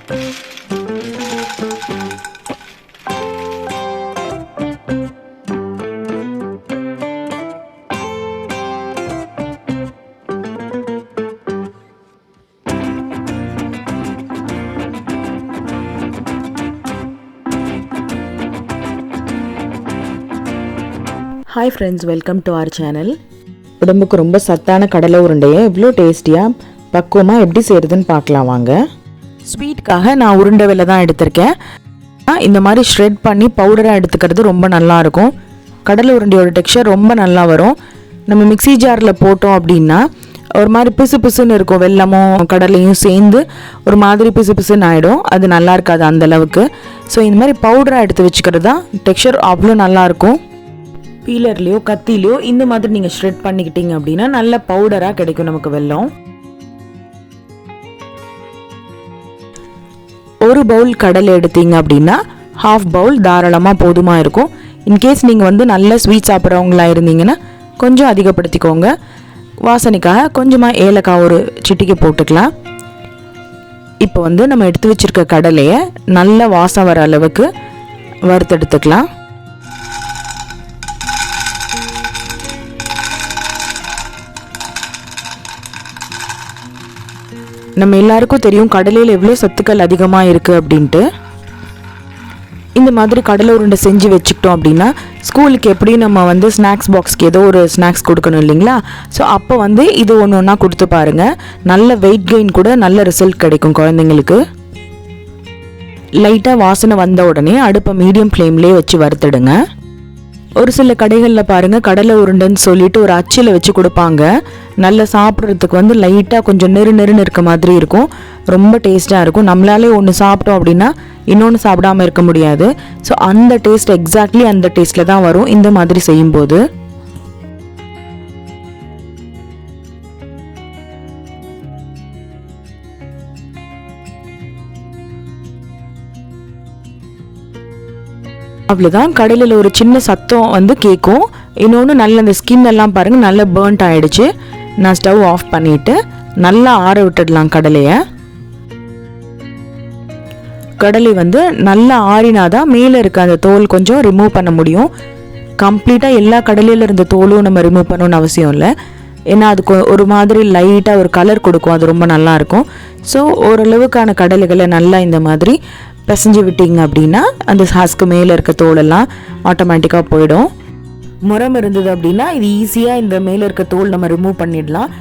Hi friends, welcome to our channel. உடம்புக்கு ரொம்ப சத்தான கடலை உருண்டையை இவ்வளோ டேஸ்டியாக பக்குவமாக எப்படி செய்கிறதுன்னு பார்க்கலாம் வாங்க. ஸ்வீட்காக நான் உருண்டை வெல்ல தான் எடுத்திருக்கேன். இந்த மாதிரி ஷ்ரெட் பண்ணி பவுடராக எடுத்துக்கிறது ரொம்ப நல்லாயிருக்கும். கடலை உருண்டையோட டெக்ஸ்சர் ரொம்ப நல்லா வரும். நம்ம மிக்ஸி ஜாரில் போட்டோம் அப்படின்னா ஒரு மாதிரி பிசு பிசுன்னு இருக்கும். வெல்லமும் கடலையும் சேர்ந்து ஒரு மாதிரி பிசு பிசுன்னு ஆகிடும். அது நல்லா இருக்காது அந்தளவுக்கு. ஸோ இந்த மாதிரி பவுடராக எடுத்து வச்சுக்கிறது தான் டெக்ஸ்சர் அவ்வளோ நல்லாயிருக்கும். பீலர்லேயோ கத்திலையோ இந்த மாதிரி நீங்கள் ஷ்ரெட் பண்ணிக்கிட்டீங்க அப்படின்னா நல்ல பவுடராக கிடைக்கும் நமக்கு வெல்லம். ஒரு பவுல் கடலை எடுத்தீங்க அப்படின்னா ஹாஃப் பவுல் தாராளமாக போதுமாக இருக்கும். இன்கேஸ் நீங்கள் நல்ல ஸ்வீட் சாப்பிட்றவங்களா இருந்தீங்கன்னா கொஞ்சம் அதிகப்படுத்திக்கோங்க. வாசனைக்காக கொஞ்சமாக ஏலக்காய் ஒரு சிட்டிக்கு போட்டுக்கலாம். இப்போ நம்ம எடுத்து வச்சுருக்க கடலையை நல்ல வாசம் வர அளவுக்கு வறுத்தெடுத்துக்கலாம். நம்ம எல்லாருக்கும் தெரியும் கடலையில் எவ்வளோ சத்துக்கள் அதிகமாக இருக்குது அப்படின்ட்டு. இந்த மாதிரி கடலை உருண்டை செஞ்சு வச்சுக்கிட்டோம் அப்படின்னா ஸ்கூலுக்கு எப்படி நம்ம ஸ்நாக்ஸ் பாக்ஸ்க்கு ஏதோ ஒரு ஸ்நாக்ஸ் கொடுக்கணும் இல்லைங்களா? ஸோ அப்போ இது ஒன்று ஒன்றா கொடுத்து பாருங்கள். நல்ல வெயிட் கெயின் கூட நல்ல ரிசல்ட் கிடைக்கும் குழந்தைங்களுக்கு. லைட்டாக வாசனை வந்த உடனே அடுப்பை மீடியம் ஃப்ளேம்லேயே வச்சு வறுத்துடுங்க. ஒரு சில கடைகளில் பாருங்கள் கடலை உருண்டைன்னு சொல்லிட்டு ஒரு அச்சில் வச்சு கொடுப்பாங்க. நல்லா சாப்பிட்றதுக்கு லைட்டாக கொஞ்சம் நெருன்னு இருக்க மாதிரி இருக்கும். ரொம்ப டேஸ்ட்டாக இருக்கும். நம்மளாலே ஒன்று சாப்பிட்டோம் அப்படின்னா இன்னொன்று சாப்பிடாமல் இருக்க முடியாது. ஸோ அந்த டேஸ்ட் எக்ஸாக்ட்லி அந்த டேஸ்ட்டில் தான் வரும் இந்த மாதிரி செய்யும்போது. அவ்வளோதான். கடலில் ஒரு சின்ன சத்தம் கேட்கும். இன்னொன்று நல்ல அந்த ஸ்கின் எல்லாம் பாருங்கள் நல்லா பேர்ன்ட் ஆகிடுச்சு. நான் ஸ்டவ் ஆஃப் பண்ணிவிட்டு நல்லா ஆற விட்டுடலாம் கடலையை. கடலை நல்லா ஆறினாதான் மேலே இருக்க அந்த தோல் கொஞ்சம் ரிமூவ் பண்ண முடியும். கம்ப்ளீட்டாக எல்லா கடலையில் இருந்த தோலும் நம்ம ரிமூவ் பண்ணணும்னு அவசியம் இல்லை. ஏன்னா அதுக்கு ஒரு மாதிரி லைட்டாக ஒரு கலர் கொடுக்கும். அது ரொம்ப நல்லாயிருக்கும். ஸோ ஓரளவுக்கான கடலைகளை நல்லா இந்த மாதிரி பிசைஞ்சு விட்டீங்க அப்படின்னா அந்த சாஸ்க்கு மேலே இருக்க தோலெல்லாம் ஆட்டோமேட்டிக்காக போயிடும். முறம் இருந்தது அப்படின்னா இது ஈஸியாக இந்த மேலே இருக்க தோல் நம்ம ரிமூவ் பண்ணிடலாம்.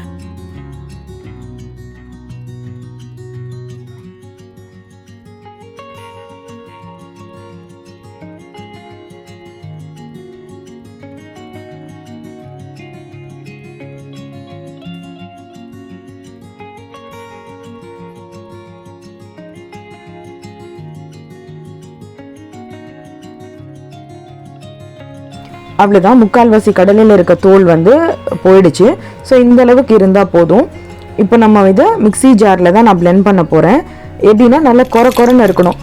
அவ்வளோதான். முக்கால்வாசி கடலில் இருக்க தோல் போயிடுச்சு. ஸோ இந்த அளவுக்கு இருந்தால் போதும். இப்போ நம்ம இதை மிக்ஸி ஜாரில் தான் நான் பிளெண்ட் பண்ண போகிறேன். எப்படின்னா நல்லா கொரன்னு இருக்கணும்.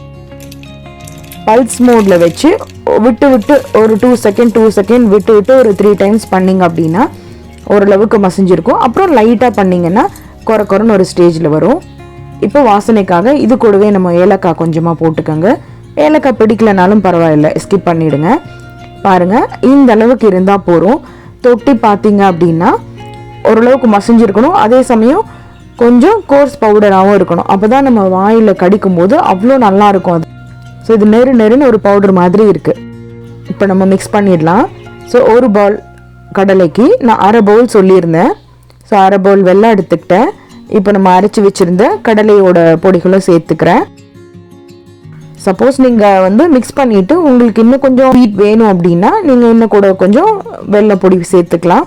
பல்ஸ் மோடில் வச்சு விட்டு விட்டு ஒரு 2 செகண்ட் விட்டு விட்டு ஒரு 3 டைம்ஸ் பண்ணிங்க அப்படின்னா ஓரளவுக்கு மசிஞ்சிருக்கும். அப்புறம் லைட்டாக பண்ணிங்கன்னா கொரன்னு ஒரு ஸ்டேஜில் வரும். இப்போ வாசனைக்காக இது கூடவே நம்ம ஏலக்காய் கொஞ்சமாக போட்டுக்கோங்க. ஏலக்காய் பிடிக்கலனாலும் பரவாயில்லை, ஸ்கிப் பண்ணிவிடுங்க. பாருங்கள் இந்த அளவுக்கு இருந்தால் போதும். தொட்டி பார்த்தீங்க அப்படின்னா ஓரளவுக்கு மசிஞ்சிருக்கணும். அதே சமயம் கொஞ்சம் கோர்ஸ் பவுடராகவும் இருக்கணும். அப்போ தான் நம்ம வாயில் கடிக்கும் போது அவ்வளோ நல்லாயிருக்கும் அது. ஸோ இது நெருன்னு ஒரு பவுடர் மாதிரி இருக்குது. இப்போ நம்ம மிக்ஸ் பண்ணிடலாம். ஸோ ஒரு பவுல் கடலைக்கு நான் அரை பவுல் சொல்லியிருந்தேன். ஸோ அரை பவுல் வெல்லம் எடுத்துக்கிட்டேன். இப்போ நம்ம அரைச்சி வச்சுருந்த கடலையோட பொடிகளும் சேர்த்துக்கிறேன். சப்போஸ் நீங்கள் மிக்ஸ் பண்ணிவிட்டு உங்களுக்கு இன்னும் கொஞ்சம் ஸ்வீட் வேணும் அப்படின்னா நீங்கள் இன்னும் கூட கொஞ்சம் வெல்லம் பொடி சேர்த்துக்கலாம்.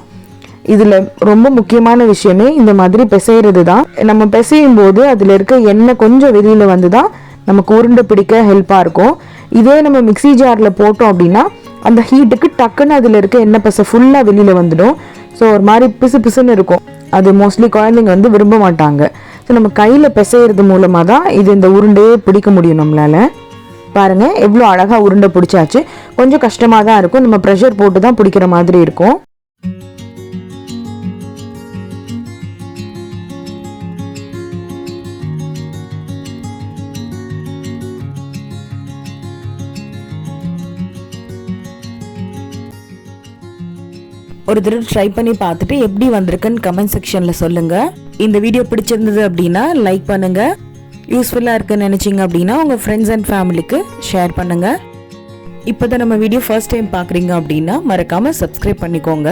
இதில் ரொம்ப முக்கியமான விஷயமே இந்த மாதிரி பிசைகிறது தான். நம்ம பிசையும் போது அதில் இருக்க எண்ணெய் கொஞ்சம் வெளியில் தான் நமக்கு உருண்டை பிடிக்க ஹெல்ப்பாக இருக்கும். இதே நம்ம மிக்ஸி ஜாரில் போட்டோம் அப்படின்னா அந்த ஹீட்டுக்கு டக்குன்னு அதில் இருக்க எண்ணெய் பசை ஃபுல்லாக வெளியில் வந்துடும். ஸோ ஒரு மாதிரி பிசுன்னு இருக்கும். அது மோஸ்ட்லி குழந்தைங்க விரும்ப மாட்டாங்க. ஸோ நம்ம கையில் பிசைகிறது மூலமாக தான் இந்த உருண்டையே பிடிக்க முடியும் நம்மளால். பாருங்கள் எவ்வளோ அழகாக உருண்டை பிடிச்சாச்சு. கொஞ்சம் கஷ்டமாக தான் இருக்கும். நம்ம ப்ரெஷர் போட்டு தான் பிடிக்கிற மாதிரி இருக்கும். ஒரு தடவை ட்ரை பண்ணி பார்த்துட்டு எப்படி வந்திருக்குன்னு கமெண்ட் செக்ஷனில் சொல்லுங்கள். இந்த வீடியோ பிடிச்சிருந்தது அப்படின்னா லைக் பண்ணுங்கள். யூஸ்ஃபுல்லாக இருக்குன்னு நினச்சிங்க அப்படின்னா உங்கள் ஃப்ரெண்ட்ஸ் அண்ட் ஃபேமிலிக்கு ஷேர் பண்ணுங்கள். இப்போ தான் நம்ம வீடியோ ஃபர்ஸ்ட் டைம் பார்க்குறீங்க அப்படின்னா மறக்காமல் சப்ஸ்கிரைப் பண்ணிக்கோங்க.